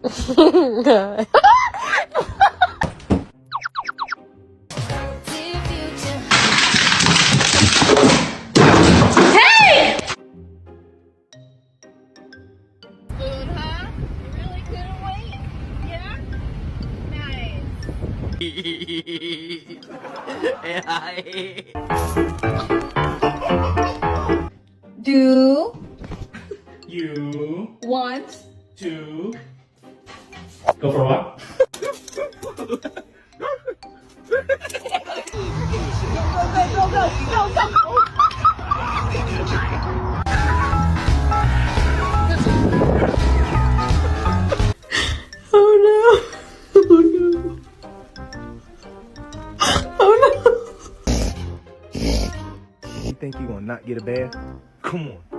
God. Hey! Food, huh? You really couldn't wait? Yeah? Nice. Do You want to go for a walk? Oh no. Oh no. Oh no. You think you gonna not get a bath? Come on.